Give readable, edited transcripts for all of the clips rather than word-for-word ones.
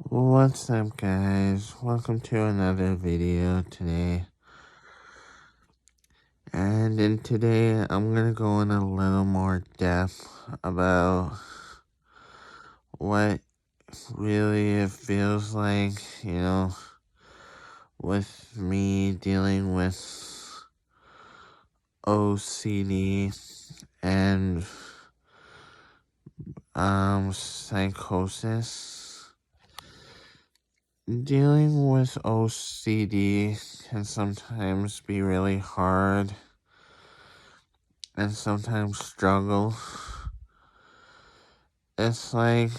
What's up, guys? Welcome to another video today. And in today, I'm gonna go in a little more depth about what really it feels like, with me dealing with OCD and psychosis. Dealing with OCD can sometimes be really hard and sometimes struggle. It's like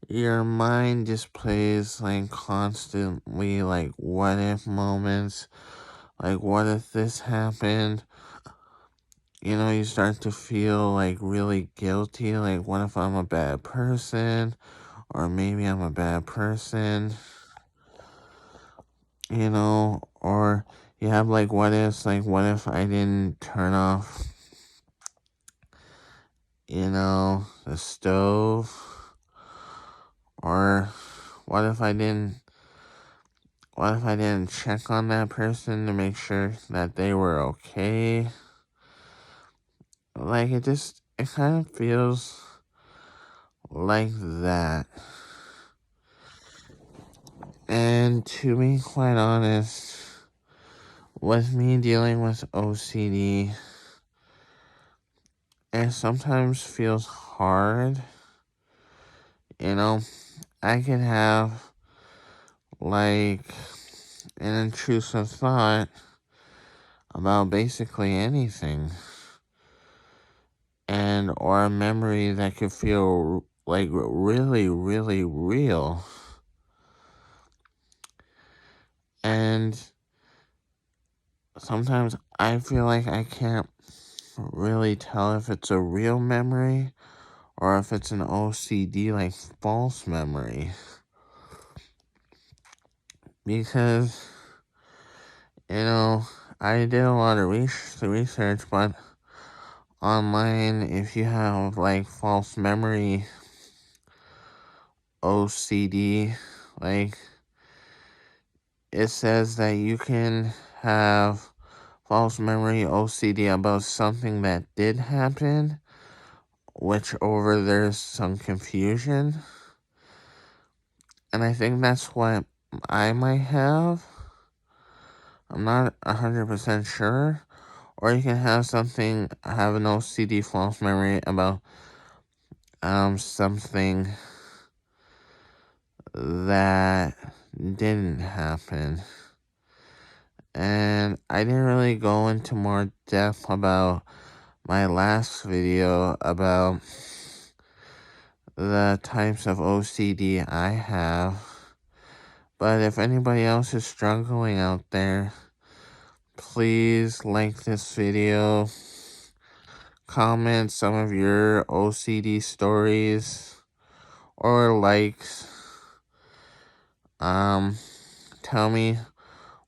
your mind just plays like constantly like what if moments, like what if this happened? You start to feel like really guilty, like what if I'm a bad person? Or maybe I'm a bad person, or you have like what ifs, like what if I didn't turn off, the stove? Or what if I didn't check on that person to make sure that they were okay? Like it kind of feels like that. And to be quite honest, with me dealing with OCD, it sometimes feels hard. I can have like an intrusive thought about basically anything, and or a memory that could feel like really, really real. And sometimes I feel like I can't really tell if it's a real memory or if it's an OCD, like false memory. Because, I did a lot of research, but online, if you have like false memory OCD, like it says that you can have false memory OCD about something that did happen, which over there's some confusion. And I think that's what I might have. I'm not 100% sure. Or you can have an OCD false memory about something that didn't happen. And I didn't really go into more depth about my last video about the types of OCD I have. But if anybody else is struggling out there, please like this video, comment some of your OCD stories or likes. Tell me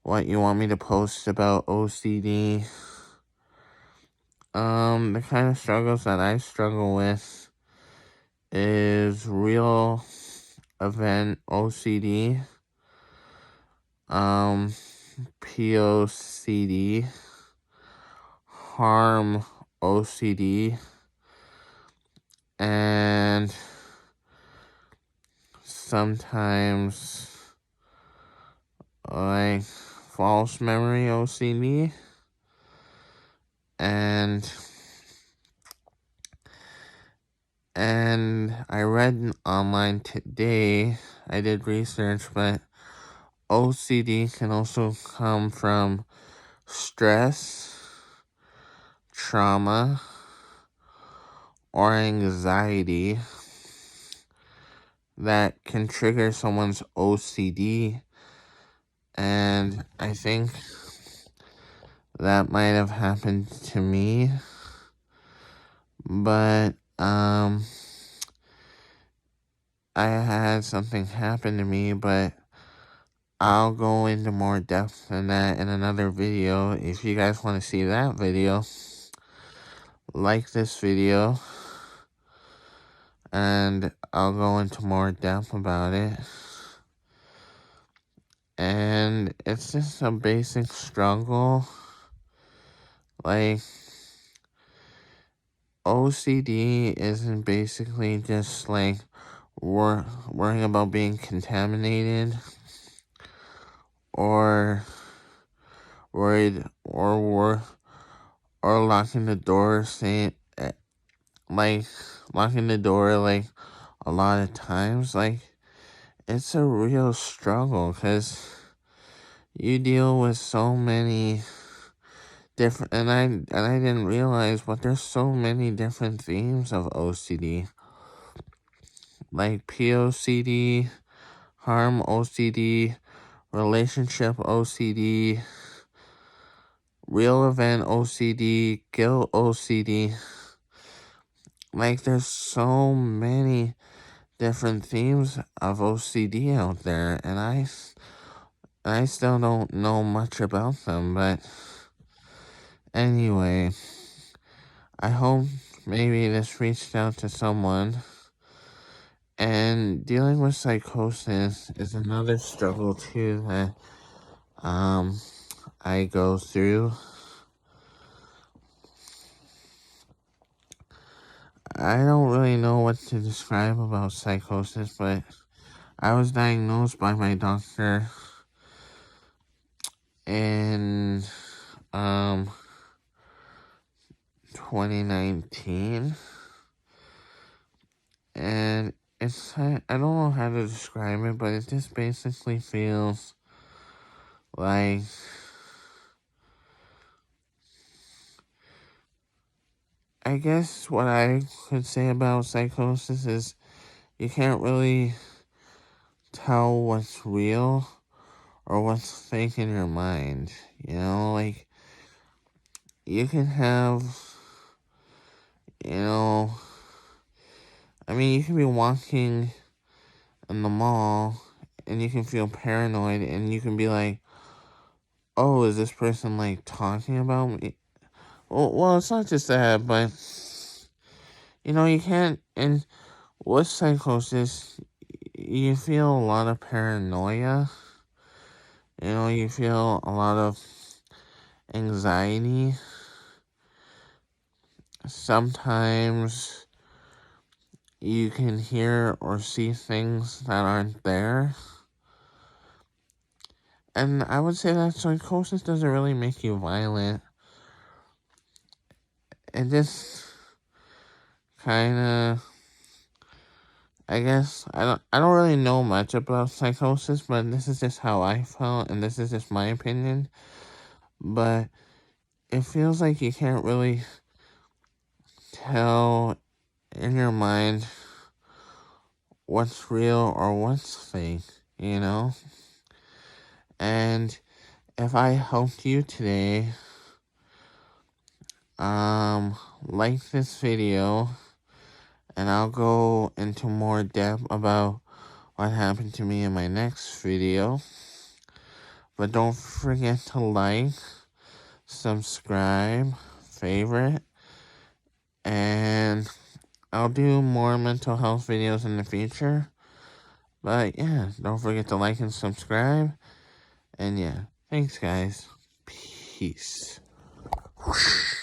what you want me to post about OCD. The kind of struggles that I struggle with is real event OCD, POCD, harm OCD, and sometimes like false memory OCD. And I read online today, I did research, but OCD can also come from stress, trauma, or anxiety that can trigger someone's OCD. And I think that might have happened to me. But I had something happen to me, but I'll go into more depth than that in another video. If you guys want to see that video, like this video. and I'll go into more depth about it. And it's just a basic struggle. Like, OCD isn't basically just like worrying about being contaminated, or worried, or locking the door, like locking the door like a lot of times. Like, it's a real struggle because you deal with so many different, and I didn't realize, but there's so many different themes of OCD, like POCD, harm OCD, relationship OCD, real event OCD, guilt OCD. Like, there's so many different themes of OCD out there, and I still don't know much about them, but anyway, I hope maybe this reached out to someone. And dealing with psychosis is another struggle too that I go through. I don't really know what to describe about psychosis, but I was diagnosed by my doctor in 2019, and I don't know how to describe it, but it just basically feels like I guess what I could say about psychosis is you can't really tell what's real or what's fake in your mind. You know, like, you can have, you can be walking in the mall and you can feel paranoid and you can be like, oh, is this person like talking about me? Well, it's not just that, but you can't. And with psychosis, you feel a lot of paranoia. You feel a lot of anxiety. Sometimes you can hear or see things that aren't there. And I would say that psychosis doesn't really make you violent. It just kind of, I guess, I don't really know much about psychosis, but this is just how I felt, and this is just my opinion. But it feels like you can't really tell in your mind what's real or what's fake, And if I helped you today, like this video, and I'll go into more depth about what happened to me in my next video. But don't forget to like, subscribe, favorite, and I'll do more mental health videos in the future. But yeah, don't forget to like and subscribe. And yeah, thanks guys. Peace. Whoosh.